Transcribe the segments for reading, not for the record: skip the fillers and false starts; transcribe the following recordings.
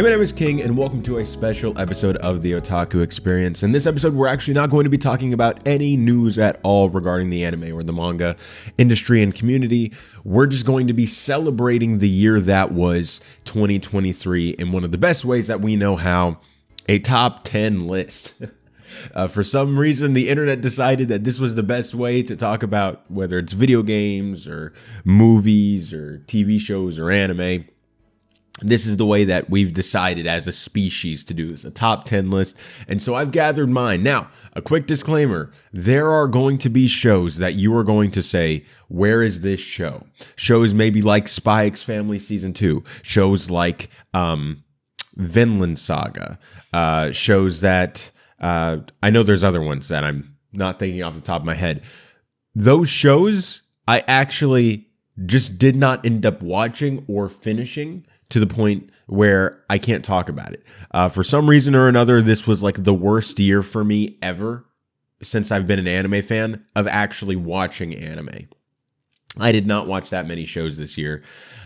Hey, my name is King, and welcome to a special episode of the Otaku Experience. In this episode, we're actually not going to be talking about any news at all regarding the anime or the manga industry and community. We're just going to be celebrating the year that was 2023 in one of the best ways that we know how, a top 10 list. For some reason, the internet decided that this was the best way to talk about whether it's video games or movies or TV shows or anime. This is the way that we've decided as a species to do this, a top 10 list. And so I've gathered mine. Now, a quick disclaimer. There are going to be shows that you are going to say, where is this show? Shows maybe like Spy X Family Season 2. Shows like Vinland Saga. Shows that, I know there's other ones that I'm not thinking off the top of my head. Those shows, I actually just did not end up watching or finishing to the point where I can't talk about it. For some reason or another, this was like the worst year for me ever since I've been an anime fan of actually watching anime. I did not watch that many shows this year,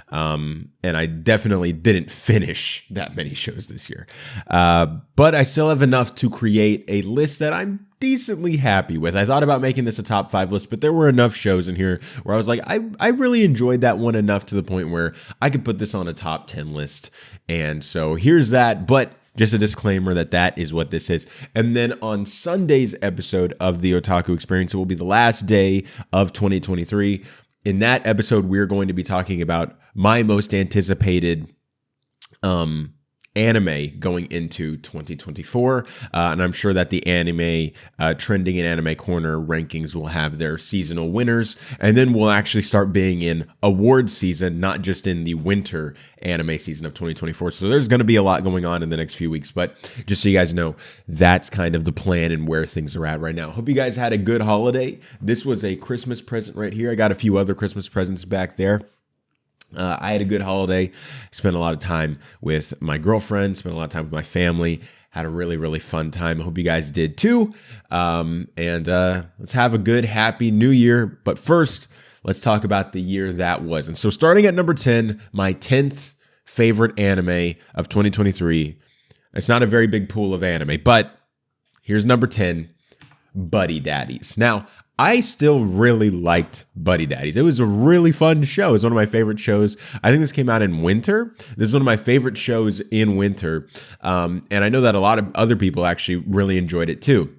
and I definitely didn't finish that many shows this year. But I still have enough to create a list that I'm decently happy with. I thought about making this a top 5 list, but there were enough shows in here where I was like, I really enjoyed that one enough to the point where I could put this on a top 10 list. And so here's that, but just a disclaimer that is what this is. And then on Sunday's episode of the Otaku Experience, it will be the last day of 2023. In that episode, we're going to be talking about my most anticipated anime going into 2024. And I'm sure that the anime trending and anime corner rankings will have their seasonal winners. And then we'll actually start being in award season, not just in the winter anime season of 2024. So there's going to be a lot going on in the next few weeks. But just so you guys know, that's kind of the plan and where things are at right now. Hope you guys had a good holiday. This was a Christmas present right here. I got a few other Christmas presents back there. I had a good holiday, spent a lot of time with my girlfriend, spent a lot of time with my family, had a really, really fun time. I hope you guys did too. And let's have a good, happy new year. But first, let's talk about the year that was. And so starting at number 10, my 10th favorite anime of 2023. It's not a very big pool of anime, but here's number 10, Buddy Daddies. Now, I still really liked Buddy Daddies. It was a really fun show. It was one of my favorite shows. I think this came out in winter. This is one of my favorite shows in winter. And I know that a lot of other people actually really enjoyed it too.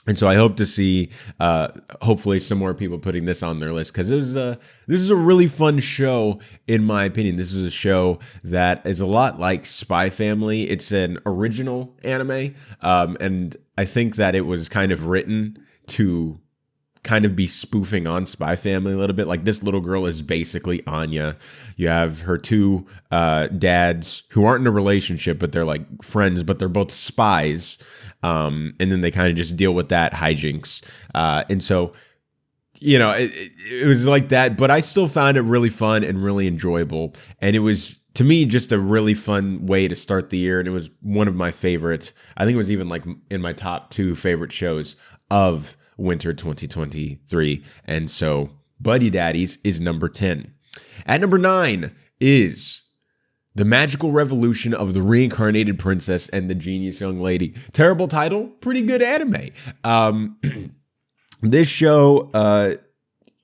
And so I hope to see, hopefully, some more people putting this on their list because this is a really fun show, in my opinion. This is a show that is a lot like Spy Family. It's an original anime, and I think that it was kind of written to kind of be spoofing on Spy Family a little bit. Like this little girl is basically Anya. You have her two dads who aren't in a relationship, but they're like friends, but they're both spies. And then they kind of just deal with that hijinks. And so, you know, it was like that, but I still found it really fun and really enjoyable. And it was, to me, just a really fun way to start the year. And it was one of my favorite, I think it was even like in my top 2 favorite shows of winter 2023. And so Buddy Daddies is number 10. At number 9 is The Magical Revolution of the Reincarnated Princess and the Genius Young Lady. Terrible title, pretty good anime. This show,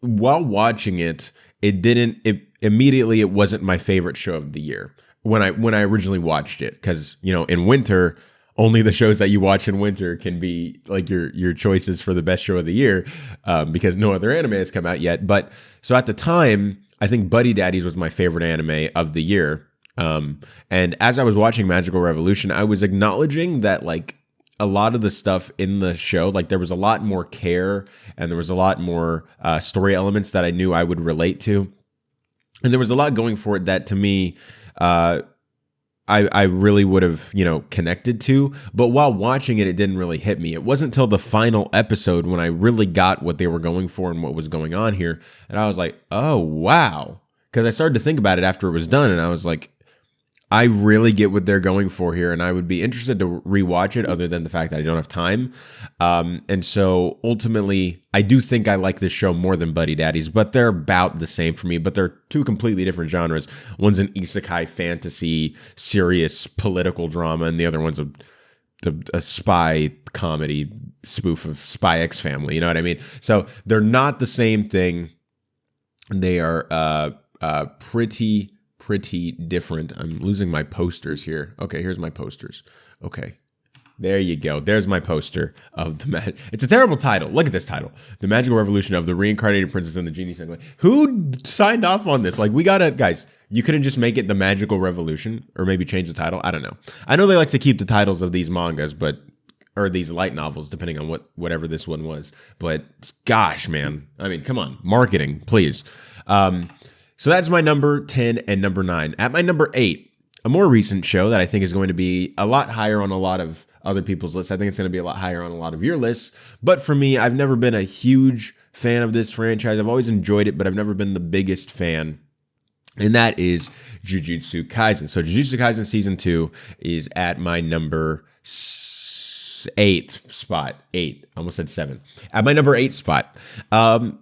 while watching it, immediately it wasn't my favorite show of the year when I originally watched it, because, you know, in winter, only the shows that you watch in winter can be like your choices for the best show of the year, because no other anime has come out yet. But so at the time, I think Buddy Daddies was my favorite anime of the year. And as I was watching Magical Revolution, I was acknowledging that like a lot of the stuff in the show, like there was a lot more care and there was a lot more story elements that I knew I would relate to. And there was a lot going for it that to me, I really would have, you know, connected to, but while watching it, it didn't really hit me. It wasn't until the final episode when I really got what they were going for and what was going on here. And I was like, oh, wow. Because I started to think about it after it was done. And I was like, I really get what they're going for here, and I would be interested to rewatch it other than the fact that I don't have time. And so ultimately, I do think I like this show more than Buddy Daddies, but they're about the same for me, but they're two completely different genres. One's an isekai fantasy, serious political drama, and the other one's a spy comedy spoof of Spy X Family. You know what I mean? So they're not the same thing. They are pretty different. I'm losing my posters here. Okay, here's my posters. Okay, there you go. There's my poster of the It's a terrible title. Look at this title: "The Magical Revolution of the Reincarnated Princess and the Genie." Who signed off on this? Like, we gotta, guys. You couldn't just make it "The Magical Revolution" or maybe change the title. I don't know. I know they like to keep the titles of these mangas, or these light novels, depending on whatever this one was. But gosh, man, I mean, come on, marketing, please. So that's my number 10 and number 9. At my number 8, a more recent show that I think is going to be a lot higher on a lot of other people's lists. I think it's going to be a lot higher on a lot of your lists. But for me, I've never been a huge fan of this franchise. I've always enjoyed it, but I've never been the biggest fan. And that is Jujutsu Kaisen. So Jujutsu Kaisen Season 2 is at my number 8 spot. 8. I almost said 7. At my number 8 spot. I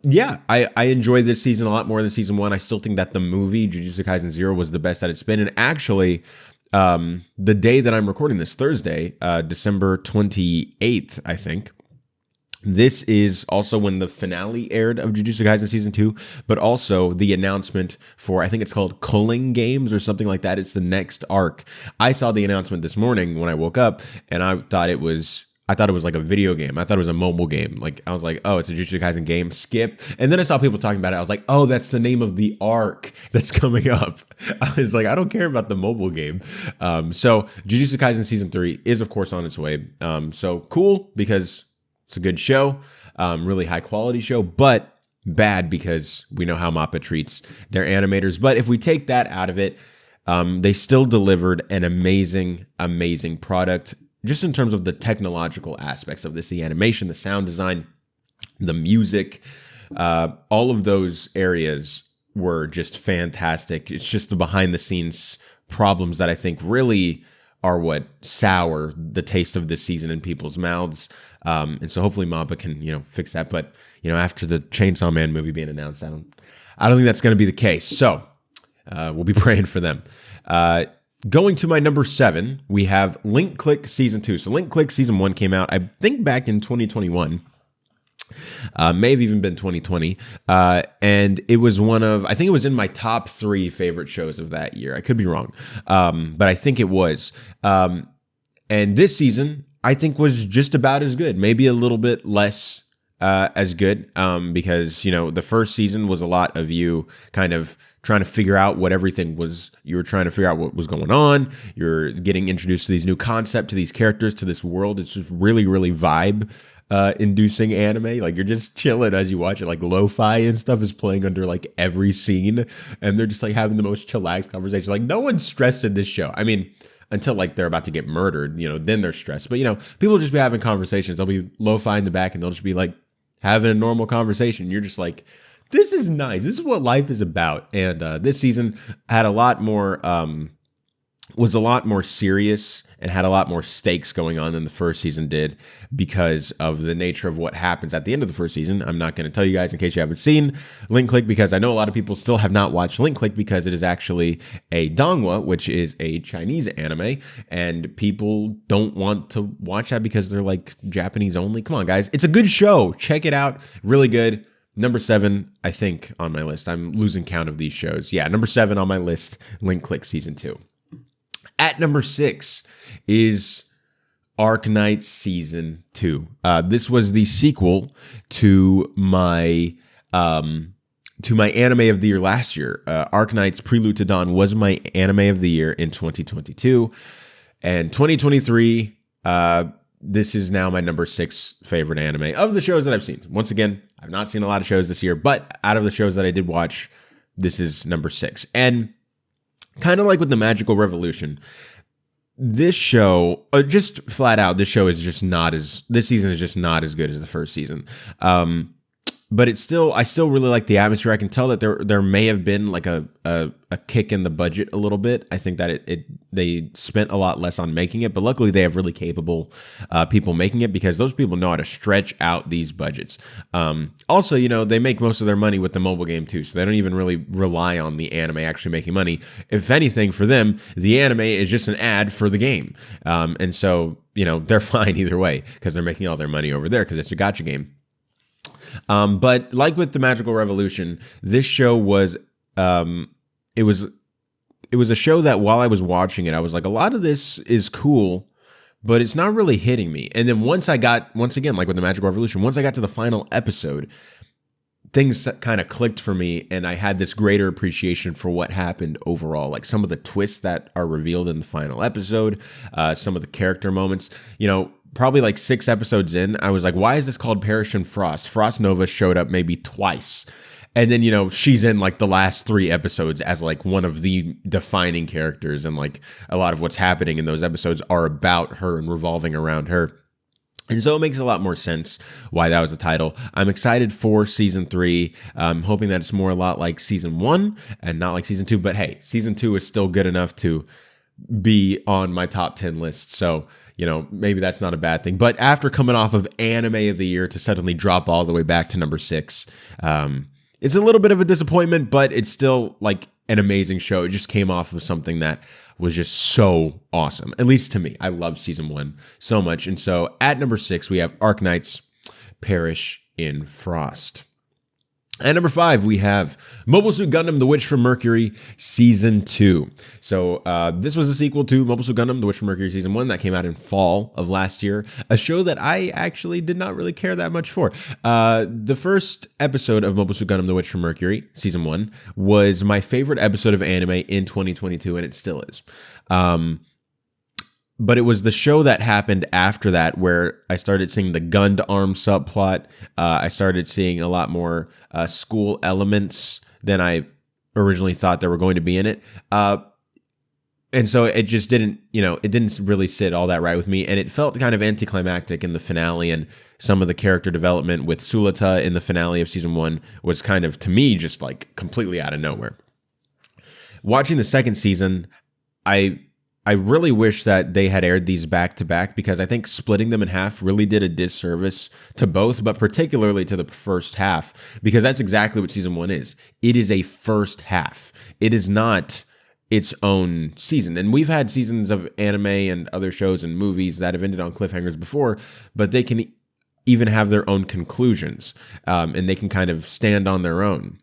enjoy this season a lot more than season 1. I still think that the movie Jujutsu Kaisen 0 was the best that it's been. And actually, the day that I'm recording this, Thursday, December 28th, I think, this is also when the finale aired of Jujutsu Kaisen Season 2, but also the announcement for, I think it's called Culling Games or something like that. It's the next arc. I saw the announcement this morning when I woke up, and I thought it was like a video game. I thought it was a mobile game. Like, I was like, oh, it's a Jujutsu Kaisen game, skip. And then I saw people talking about it. I was like, oh, that's the name of the arc that's coming up. I was like, I don't care about the mobile game. So Jujutsu Kaisen Season 3 is, of course, on its way. So cool, because it's a good show, really high quality show, but bad because we know how MAPPA treats their animators. But if we take that out of it, they still delivered an amazing product, just in terms of the technological aspects of this, the animation, the sound design, the music, all of those areas were just fantastic. It's just the behind the scenes problems that I think really are what sour the taste of this season in people's mouths. And so hopefully MAPPA can, fix that. But, after the Chainsaw Man movie being announced, I don't think that's going to be the case. So we'll be praying for them. Going to my number 7, we have Link Click Season 2. So Link Click Season 1 came out, I think, back in 2021. May have even been 2020. And it was I think it was in my top 3 favorite shows of that year. I could be wrong. But I think it was. And this season, I think, was just about as good. Maybe a little bit less as good because, the first season was a lot of you kind of trying to figure out what everything was. You were trying to figure out what was going on. You're getting introduced to these new concepts, to these characters, to this world. It's just really, really vibe inducing anime. Like, you're just chilling as you watch it. Like, lo-fi and stuff is playing under like every scene, and they're just like having the most chillax conversation. Like, no one's stressed in this show. I mean, until like they're about to get murdered, then they're stressed. But people will just be having conversations. They'll be lo-fi in the back, and they'll just be like having a normal conversation. You're just like, this is nice. This is what life is about. And this season had was a lot more serious and had a lot more stakes going on than the first season did because of the nature of what happens at the end of the first season. I'm not going to tell you guys in case you haven't seen Link Click, because I know a lot of people still have not watched Link Click because it is actually a donghua, which is a Chinese anime, and people don't want to watch that because they're like Japanese only. Come on, guys. It's a good show. Check it out. Really good. Number 7, I think, on my list. I'm losing count of these shows. Yeah, number 7 on my list, Link Click Season 2. At number 6 is Ark Knight Season 2. This was the sequel to my anime of the year last year. Ark Knight's Prelude to Dawn was my anime of the year in 2022. And 2023, this is now my number 6 favorite anime of the shows that I've seen. Once again, I've not seen a lot of shows this year, but out of the shows that I did watch, this is number 6. And kind of like with the Magical Revolution, this show, just flat out, this season is just not as good as the first season. but I still really like the atmosphere. I can tell that there may have been like a kick in the budget a little bit. I think that they spent a lot less on making it, but luckily they have really capable people making it, because those people know how to stretch out these budgets. Also, they make most of their money with the mobile game too, so they don't even really rely on the anime actually making money. If anything, for them, the anime is just an ad for the game, and so they're fine either way, because they're making all their money over there because it's a gacha game. But like with the Magical Revolution, this show was, it was a show that while I was watching it, I was like, a lot of this is cool, but it's not really hitting me. And then once again, like with the Magical Revolution, once I got to the final episode, things kind of clicked for me, and I had this greater appreciation for what happened overall. Like some of the twists that are revealed in the final episode, some of the character moments, probably like 6 episodes in, I was like, why is this called Perish in Frost? Frost Nova showed up maybe twice. And then, she's in like the last 3 episodes as like one of the defining characters. And like a lot of what's happening in those episodes are about her and revolving around her. And so it makes a lot more sense why that was the title. I'm excited for season 3. I'm hoping that it's more a lot like season 1 and not like season 2. But hey, season 2 is still good enough to be on my top 10 list. So, maybe that's not a bad thing. But after coming off of Anime of the Year to suddenly drop all the way back to number 6, it's a little bit of a disappointment, but it's still like an amazing show. It just came off of something that was just so awesome, at least to me. I loved season 1 so much. And so at number 6, we have Ark Knight's Perish in Frost. At number 5, we have Mobile Suit Gundam: The Witch from Mercury Season 2. So this was a sequel to Mobile Suit Gundam: The Witch from Mercury Season 1 that came out in fall of last year, a show that I actually did not really care that much for. The first episode of Mobile Suit Gundam: The Witch from Mercury Season 1 was my favorite episode of anime in 2022, and it still is. But it was the show that happened after that where I started seeing the Gundam subplot. I started seeing a lot more school elements than I originally thought there were going to be in it. And so it just didn't, it didn't really sit all that right with me. And it felt kind of anticlimactic in the finale, and some of the character development with Sulata in the finale of season 1 was kind of, to me, just like completely out of nowhere. Watching the second season, I really wish that they had aired these back to back, because I think splitting them in half really did a disservice to both, but particularly to the first half, because that's exactly what season 1 is. It is a first half. It is not its own season. And we've had seasons of anime and other shows and movies that have ended on cliffhangers before, but they can even have their own conclusions, and they can kind of stand on their own.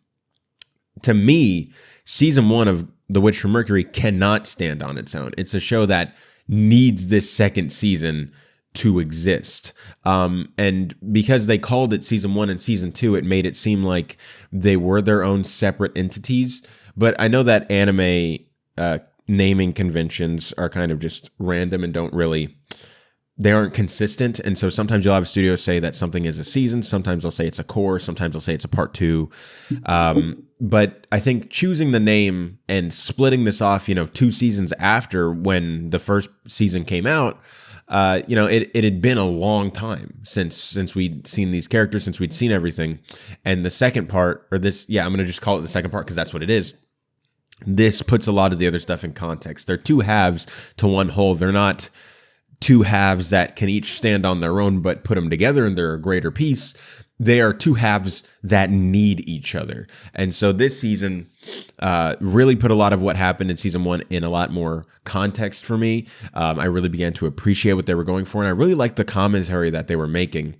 To me, season 1 of The Witch from Mercury cannot stand on its own. It's a show that needs this second season to exist. And because they called it season 1 and season 2, it made it seem like they were their own separate entities. But I know that anime naming conventions are kind of just random and they aren't consistent. And so sometimes you'll have a studio say that something is a season. Sometimes they'll say it's a core. Sometimes they'll say it's a part 2. But I think choosing the name and splitting this off, 2 seasons after when the first season came out, it had been a long time since we'd seen these characters, since we'd seen everything. And the second part, I'm going to just call it the second part because that's what it is. This puts a lot of the other stuff in context. They're 2 halves to one whole. They're not 2 halves that can each stand on their own, but put them together and they're a greater piece. They are 2 halves that need each other. And so this season really put a lot of what happened in season 1 in a lot more context for me. I really began to appreciate what they were going for, and I really liked the commentary that they were making.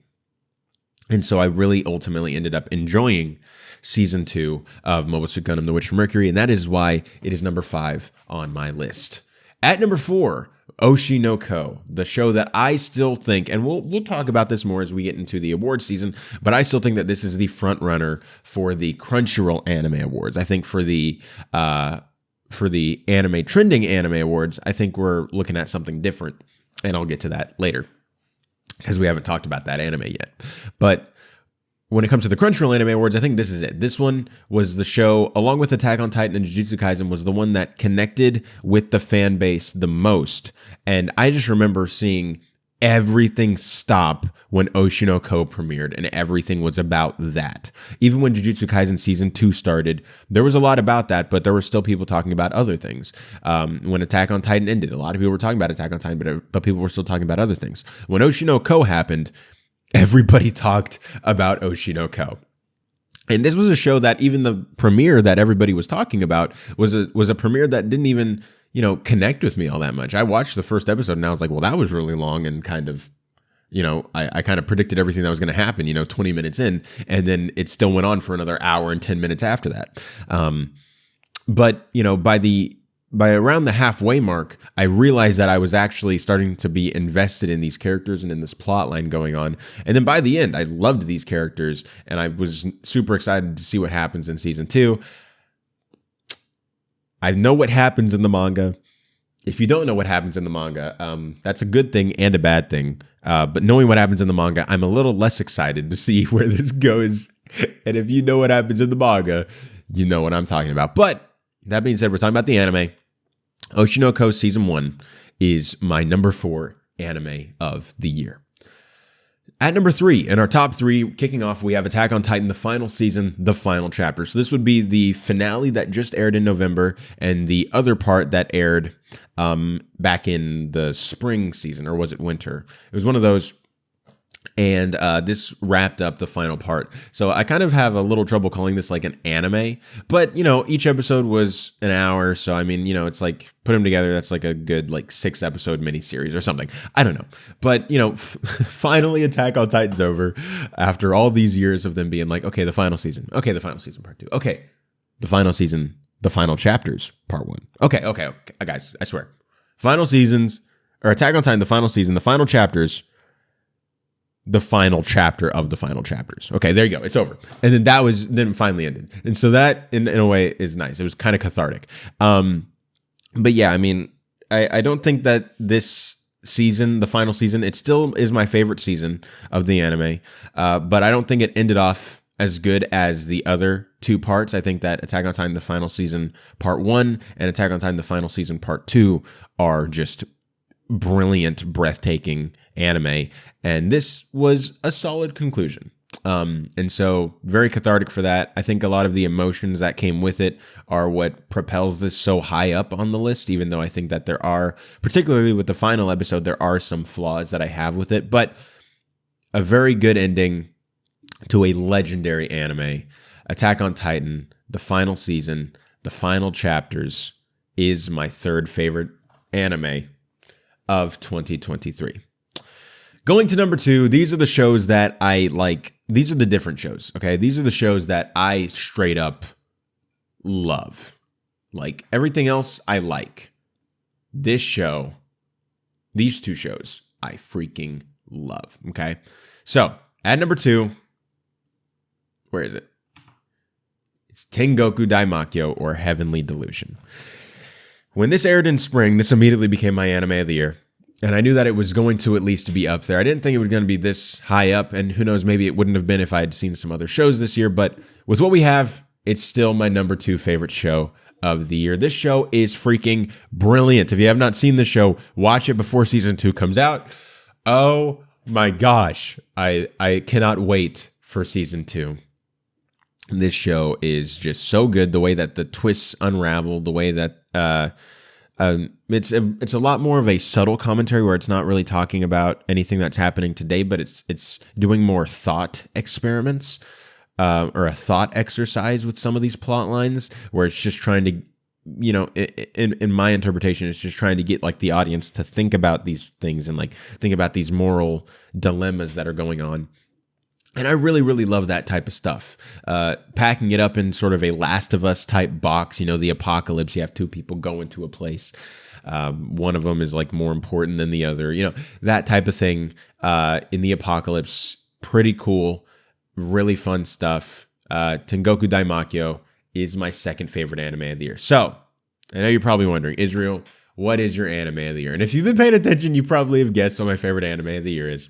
And so I really ultimately ended up enjoying season 2 of Mobile Suit Gundam: The Witch from Mercury, and that is why it is number 5 on my list. At number 4, Oshi no Ko, the show that I still think, and we'll talk about this more as we get into the award season, but I still think that this is the front runner for the Crunchyroll Anime Awards. I think for the anime trending anime awards, I think we're looking at something different, and I'll get to that later because we haven't talked about that anime yet. But when it comes to the Crunchyroll Anime Awards, I think this is it. This one was the show, along with Attack on Titan and Jujutsu Kaisen, was the one that connected with the fan base the most. And I just remember seeing everything stop when Oshinoko premiered, and everything was about that. Even when Jujutsu Kaisen Season 2 started, there was a lot about that, but there were still people talking about other things. When Attack on Titan ended, a lot of people were talking about Attack on Titan, but people were still talking about other things. When Oshinoko happened, everybody talked about Oshinoko. And this was a show that even the premiere that everybody was talking about was a premiere that didn't even, connect with me all that much. I watched the first episode and I was like, well, that was really long, and kind of, I kind of predicted everything that was going to happen, 20 minutes in, and then it still went on for another hour and 10 minutes after that. But by around the halfway mark, I realized that I was actually starting to be invested in these characters and in this plot line going on. And then by the end, I loved these characters, and I was super excited to see what happens in season 2. I know what happens in the manga. If you don't know what happens in the manga, that's a good thing and a bad thing. But knowing what happens in the manga, I'm a little less excited to see where this goes. And if you know what happens in the manga, you know what I'm talking about. But that being said, we're talking about the anime. Oshinoko Season 1 is my number 4 anime of the year. At number 3, in our top 3, kicking off, we have Attack on Titan, the final season, the final chapter. So this would be the finale that just aired in November, and the other part that aired back in the spring season, or was it winter? It was one of those. And this wrapped up the final part. So I kind of have a little trouble calling this like an anime, but each episode was an hour. So I mean, it's like put them together. That's like a good 6 episode miniseries or something. I don't know. But finally Attack on Titan's over after all these years of them being like, okay, the final season. Okay, the final season part 2. Okay, the final season, the final chapters part 1. Okay. Guys, I swear. Final seasons, or Attack on Titan, the final season, the final chapters, the final chapter of the final chapters. Okay, there you go. It's over. And then finally ended. And so that in a way is nice. It was kind of cathartic. But yeah, I mean, I don't think that this season, the final season, it still is my favorite season of the anime. But I don't think it ended off as good as the other 2 parts. I think that Attack on Titan, the final season part 1, and Attack on Titan, the final season part 2 are just brilliant, breathtaking anime, and this was a solid conclusion. And so very cathartic for that. I think a lot of the emotions that came with it are what propels this so high up on the list, even though I think that there are, particularly with the final episode, there are some flaws that I have with it, but a very good ending to a legendary anime. Attack on Titan, the final season, the final chapters is my 3rd favorite anime of 2023. Going to number 2, these are the shows that I like. These are the different shows, okay? These are the shows that I straight up love. Like, everything else I like. This show, these 2 shows, I freaking love, okay? So, at number 2, where is it? It's Tengoku Daimakyo, or Heavenly Delusion. When this aired in spring, this immediately became my anime of the year. And I knew that it was going to at least be up there. I didn't think it was going to be this high up. And who knows, maybe it wouldn't have been if I had seen some other shows this year. But with what we have, it's still my number 2 favorite show of the year. This show is freaking brilliant. If you have not seen the show, watch it before season 2 comes out. Oh my gosh. I cannot wait for season 2. This show is just so good. The way that the twists unravel, the way that it's a lot more of a subtle commentary where it's not really talking about anything that's happening today, but it's doing more thought experiments or a thought exercise with some of these plot lines, where it's just trying to, in my interpretation, it's just trying to get like the audience to think about these things and like think about these moral dilemmas that are going on. And I really, really love that type of stuff. Packing it up in sort of a Last of Us type box, the apocalypse, you have 2 people go into a place. One of them is like more important than the other, that type of thing in the apocalypse. Pretty cool, really fun stuff. Tengoku Daimakyo is my 2nd favorite anime of the year. So I know you're probably wondering, Israel, what is your anime of the year? And if you've been paying attention, you probably have guessed what my favorite anime of the year is.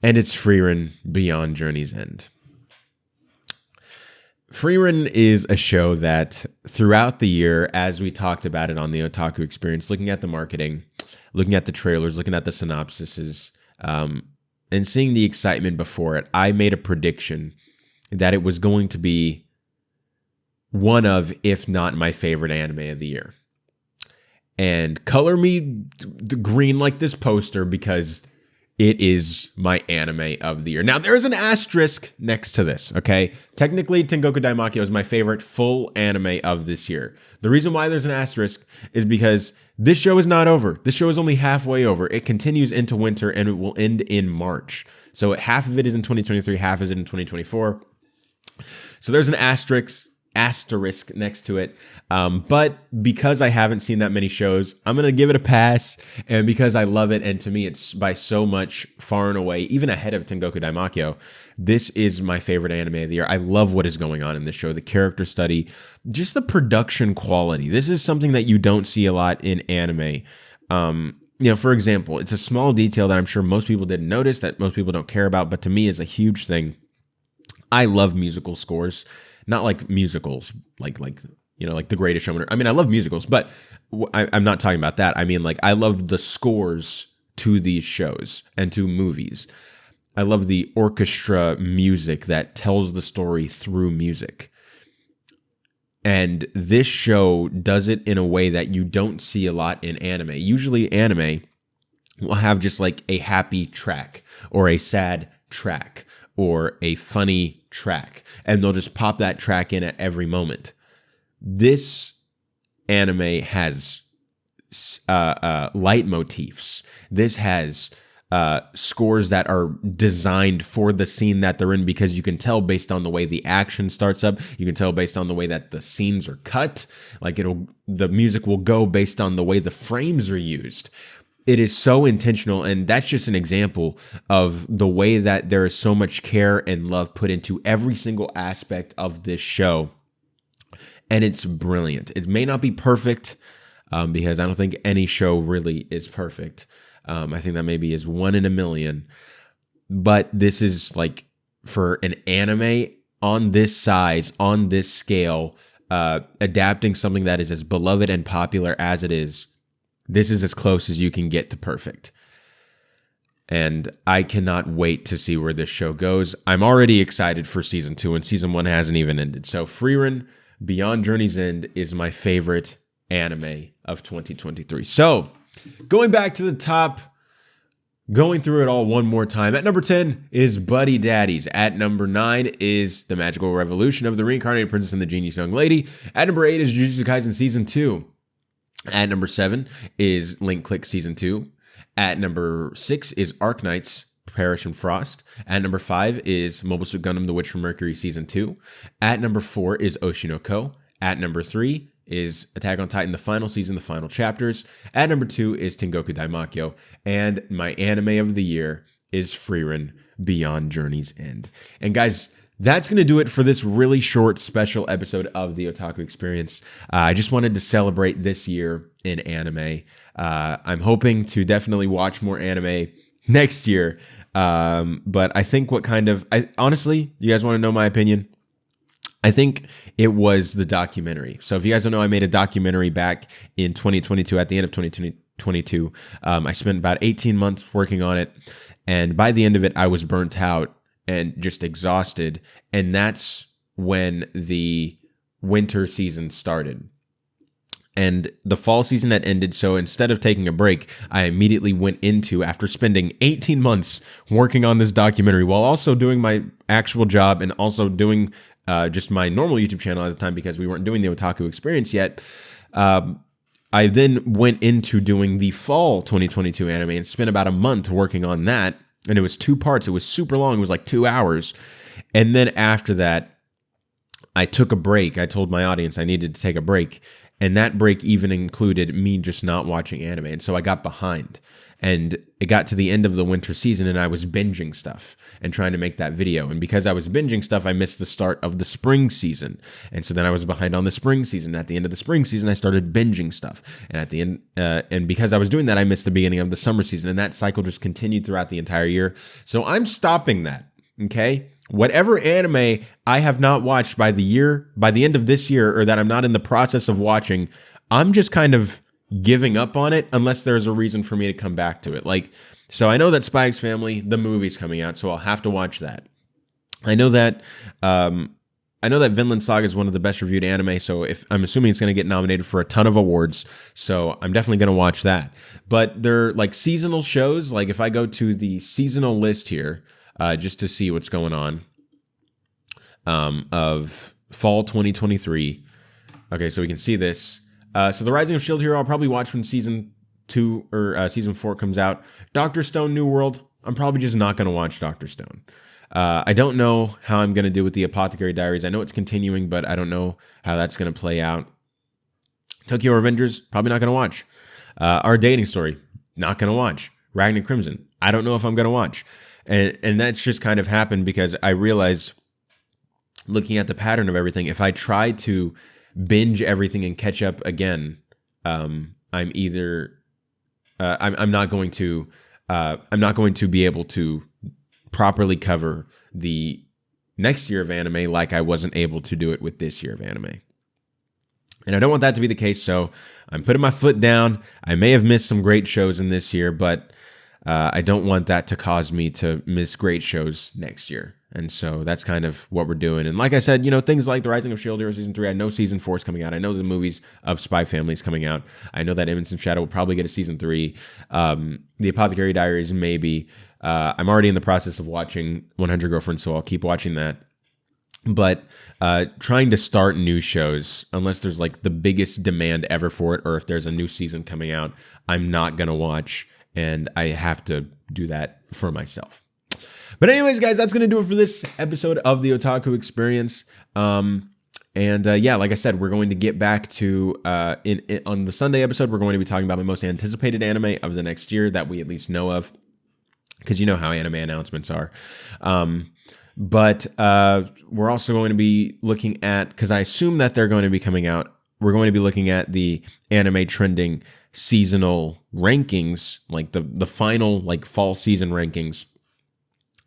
And it's Frieren Beyond Journey's End. Frieren is a show that throughout the year, as we talked about it on the Otaku Experience, looking at the marketing, looking at the trailers, looking at the synopsises, and seeing the excitement before it, I made a prediction that it was going to be one of, if not my favorite anime of the year. And color me green like this poster because it is my anime of the year. Now, there is an asterisk next to this, okay? Technically, Tengoku Daimakyo is my favorite full anime of this year. The reason why there's an asterisk is because this show is not over. This show is only halfway over. It continues into winter, and it will end in March. So half of it is in 2023, half is in 2024. So there's an asterisk next to it. But because I haven't seen that many shows, I'm going to give it a pass. And because I love it, and to me, it's by so much far and away, even ahead of Tengoku Daimakyo, this is my favorite anime of the year. I love what is going on in this show, the character study, just the production quality. This is something that you don't see a lot in anime. For example, it's a small detail that I'm sure most people didn't notice, that most people don't care about, but to me is a huge thing. I love musical scores. Not like musicals, like The Greatest Showman. I mean, I love musicals, but I'm not talking about that. I mean, like, I love the scores to these shows and to movies. I love the orchestra music that tells the story through music. And this show does it in a way that you don't see a lot in anime. Usually anime will have just like a happy track or a sad track or a funny track, and they'll just pop that track in at every moment. This anime has leitmotifs. This has scores that are designed for the scene that they're in, because you can tell based on the way the action starts up. You can tell based on the way that the scenes are cut. Like the music will go based on the way the frames are used. It is so intentional, and that's just an example of the way that there is so much care and love put into every single aspect of this show, and it's brilliant. It may not be perfect, because I don't think any show really is perfect. I think that maybe is 1 in a million, but this is like, for an anime on this size, on this scale, adapting something that is as beloved and popular as it is. This is as close as you can get to perfect. And I cannot wait to see where this show goes. I'm already excited for season 2, and season 1 hasn't even ended. So Frieren Beyond Journey's End is my favorite anime of 2023. So going back to the top, going through it all one more time. At number 10 is Buddy Daddies. At number 9 is The Magical Revolution of the Reincarnated Princess and the Genius Young Lady. At number 8 is Jujutsu Kaisen Season 2. At number 7 is Link Click Season 2. At number 6 is Ark Knight's Perish in Frost. At number 5 is Mobile Suit Gundam The Witch from Mercury Season 2. At number 4 is Oshinoko. At number 3 is Attack on Titan, the final season, the final chapters. At number 2 is Tengoku Daimakyo. And my anime of the year is Frieren Beyond Journey's End. And guys, that's going to do it for this really short special episode of the Otaku Experience. I just wanted to celebrate this year in anime. I'm hoping to definitely watch more anime next year. But I think honestly, you guys want to know my opinion? I think it was the documentary. So if you guys don't know, I made a documentary back in 2022, at the end of 2022. I spent about 18 months working on it. And by the end of it, I was burnt out and just exhausted. And that's when the winter season started. And the fall season had ended, so instead of taking a break, I immediately went into, after spending 18 months working on this documentary, while also doing my actual job and also doing just my normal YouTube channel at the time, because we weren't doing the Otaku Experience yet, I then went into doing the fall 2022 anime and spent about a month working on that. And it was 2 parts. It was super long. It was like 2 hours. And then after that, I took a break. I told my audience I needed to take a break. And that break even included me just not watching anime. And so I got behind. And it got to the end of the winter season, and I was binging stuff and trying to make that video. And because I was binging stuff, I missed the start of the spring season. And so then I was behind on the spring season. At the end of the spring season, I started binging stuff. And at the end, and because I was doing that, I missed the beginning of the summer season. And that cycle just continued throughout the entire year. So I'm stopping that. Okay? Whatever anime I have not watched by the end of this year, or that I'm not in the process of watching, I'm just kind of giving up on it unless there's a reason for me to come back to it. Like, so I know that Spy X Family, the movie's coming out, so I'll have to watch that. I know that Vinland Saga is one of the best reviewed anime, so if I'm assuming it's going to get nominated for a ton of awards, so I'm definitely going to watch that. But they're like seasonal shows. Like if I go to the seasonal list here, just to see what's going on, of fall 2023. Okay, so we can see this. So The Rising of Shield Hero, I'll probably watch when season 2 or season 4 comes out. Dr. Stone New World, I'm probably just not going to watch Dr. Stone. I don't know how I'm going to do with the Apothecary Diaries. I know it's continuing, but I don't know how that's going to play out. Tokyo Revengers, probably not going to watch. Our Dating Story, not going to watch. Ragnar Crimson, I don't know if I'm going to watch. And that's just kind of happened because I realized, looking at the pattern of everything, if I try to binge everything and catch up again, I'm not going to be able to properly cover the next year of anime like I wasn't able to do it with this year of anime. And I don't want that to be the case, so I'm putting my foot down. I may have missed some great shows in this year, but I don't want that to cause me to miss great shows next year. And so that's kind of what we're doing. And like I said, things like The Rising of Shield Hero Season 3, I know Season 4 is coming out. I know the movies of Spy Family is coming out. I know that Eminence of Shadow will probably get a Season 3. The Apothecary Diaries, maybe. I'm already in the process of watching 100 Girlfriends, so I'll keep watching that. But trying to start new shows, unless there's like the biggest demand ever for it, or if there's a new season coming out, I'm not going to watch. And I have to do that for myself. But anyways, guys, that's going to do it for this episode of the Otaku Experience. Yeah, like I said, we're going to get back to, on the Sunday episode, we're going to be talking about my most anticipated anime of the next year that we at least know of. Because you know how anime announcements are. But we're also going to be looking at, because I assume that they're going to be coming out, we're going to be looking at the anime trending seasonal rankings, like the final like fall season rankings,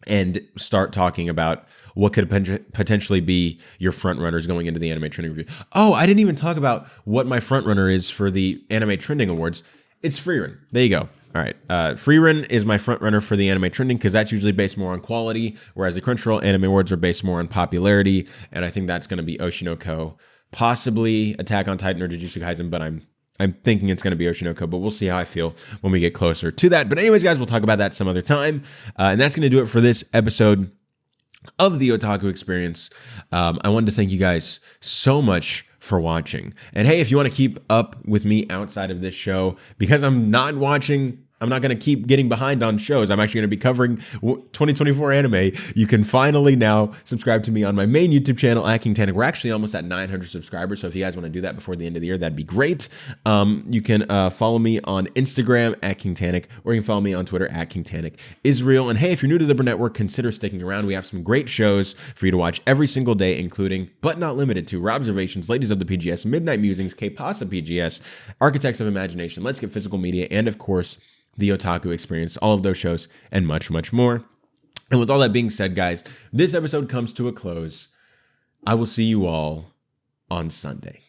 and start talking about what could potentially be your front runners going into the anime trending review. Oh, I didn't even talk about what my front runner is for the anime trending awards. It's Freerun. There you go. All right. Freerun is my front runner for the anime trending because that's usually based more on quality, whereas the Crunchyroll anime awards are based more on popularity. And I think that's going to be Oshinoko, possibly Attack on Titan or Jujutsu Kaisen, but I'm thinking it's going to be Oshinoko, but we'll see how I feel when we get closer to that. But anyways, guys, we'll talk about that some other time. And that's going to do it for this episode of the Otaku Experience. I wanted to thank you guys so much for watching. And hey, if you want to keep up with me outside of this show, because I'm not going to keep getting behind on shows. I'm actually going to be covering 2024 anime. You can finally now subscribe to me on my main YouTube channel at Kingtanic. We're actually almost at 900 subscribers, so if you guys want to do that before the end of the year, that'd be great. You can follow me on Instagram at Kingtanic, or you can follow me on Twitter at Kingtanic Israel. And hey, if you're new to the Burnettwork, consider sticking around. We have some great shows for you to watch every single day, including, but not limited to, Robservations, Ladies of the PGS, Midnight Musings, K-Pasa PGS, Architects of Imagination, Let's Get Physical Media, and of course, the Otaku Experience, all of those shows, and much, much more. And with all that being said, guys, this episode comes to a close. I will see you all on Sunday.